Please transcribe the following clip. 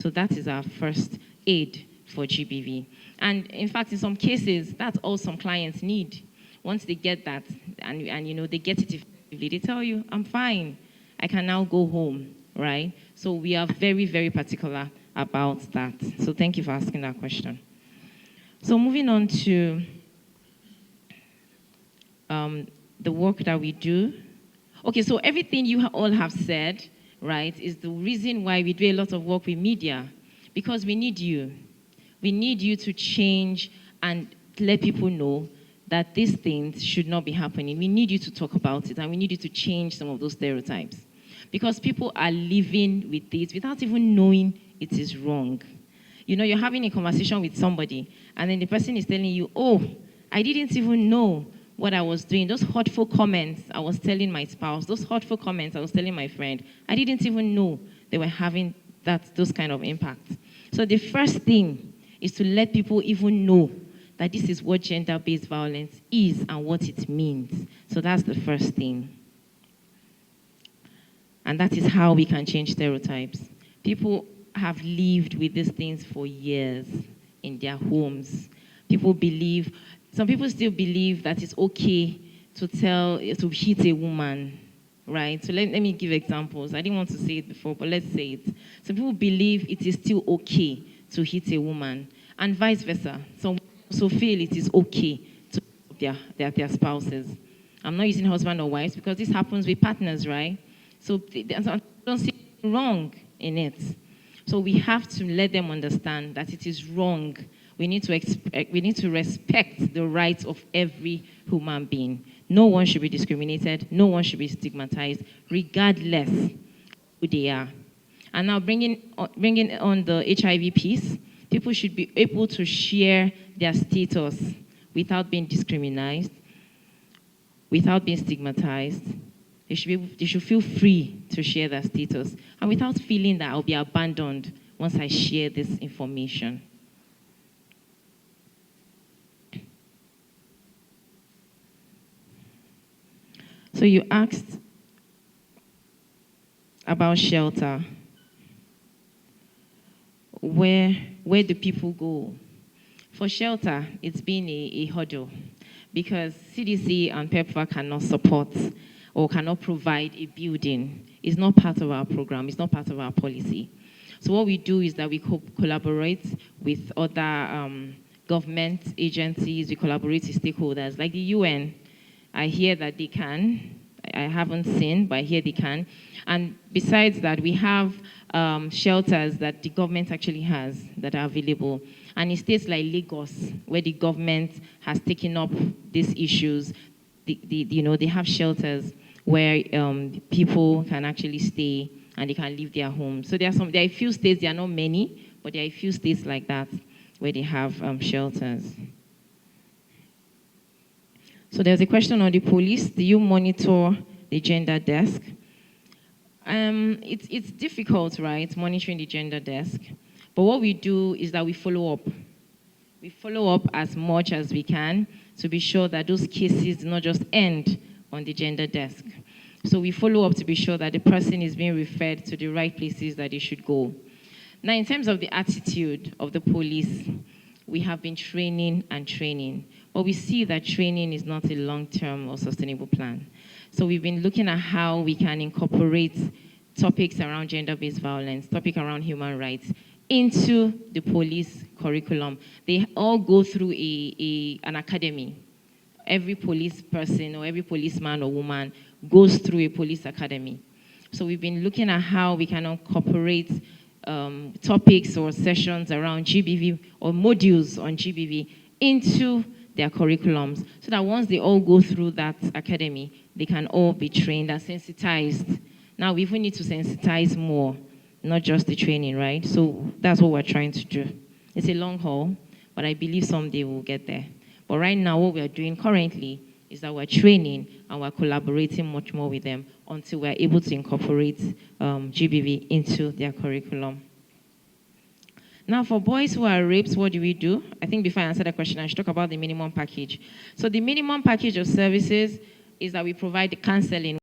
So that is our first aid for GBV. And in fact, in some cases, that's all some clients need. Once they get that, and they get it effectively, they tell you, I'm fine. I can now go home, right? So we are very, very particular about that. So thank you for asking that question. So moving on to the work that we do. Okay, so everything you all have said, right, is the reason why we do a lot of work with media, because we need you. We need you to change and let people know that these things should not be happening. We need you to talk about it, and we need you to change some of those stereotypes. Because people are living with this without even knowing it is wrong. You know, you're having a conversation with somebody, and then the person is telling you, oh, I didn't even know what I was doing. Those hurtful comments I was telling my spouse, those hurtful comments I was telling my friend, I didn't even know they were having those kind of impacts. So the first thing is to let people even know that this is what gender-based violence is and what it means. So that's the first thing. And that is how we can change stereotypes. People have lived with these things for years in their homes. Some people still believe that it's okay to hit a woman, right? So let me give examples. I didn't want to say it before, but let's say it. Some people believe it is still okay to hit a woman, and vice versa. Some also feel it is okay to hit their spouses. I'm not using husband or wives because this happens with partners, right? So I don't see anything wrong in it. So we have to let them understand that it is wrong. We need to respect the rights of every human being. No one should be discriminated. No one should be stigmatized, regardless who they are. And now bringing on the HIV piece, people should be able to share their status without being discriminated, without being stigmatized. They should feel free to share their status, and without feeling that I'll be abandoned once I share this information. So you asked about shelter. Where do people go? For shelter, it's been a hurdle because CDC and PEPFAR cannot support or cannot provide a building. It's not part of our program. It's not part of our policy. So what we do is that we collaborate with other government agencies. We collaborate with stakeholders like the UN. I hear that they can. I haven't seen, but I hear they can. And besides that, we have shelters that the government actually has that are available. And in states like Lagos, where the government has taken up these issues, they have shelters where people can actually stay and they can leave their homes. So there are a few states, there are not many, but there are a few states like that where they have shelters. So there's a question on the police. Do you monitor the gender desk? It's difficult, right, monitoring the gender desk. But what we do is that we follow up. We follow up as much as we can to be sure that those cases do not just end on the gender desk. So we follow up to be sure that the person is being referred to the right places that they should go. Now, in terms of the attitude of the police, we have been training and training. But we see that training is not a long-term or sustainable plan. So we've been looking at how we can incorporate topics around gender-based violence, topics around human rights, into the police curriculum. They all go through an academy. Every police person or every policeman or woman goes through a police academy. So we've been looking at how we can incorporate topics or sessions around GBV or modules on GBV into their curriculums so that once they all go through that academy, they can all be trained and sensitized. Now, we even need to sensitize more, not just the training, right? So that's what we're trying to do. It's a long haul, but I believe someday we'll get there. But right now, what we are doing currently is that we're training and we're collaborating much more with them until we're able to incorporate GBV into their curriculum. Now, for boys who are raped, what do we do? I think before I answer that question, I should talk about the minimum package. So the minimum package of services is that we provide the counseling.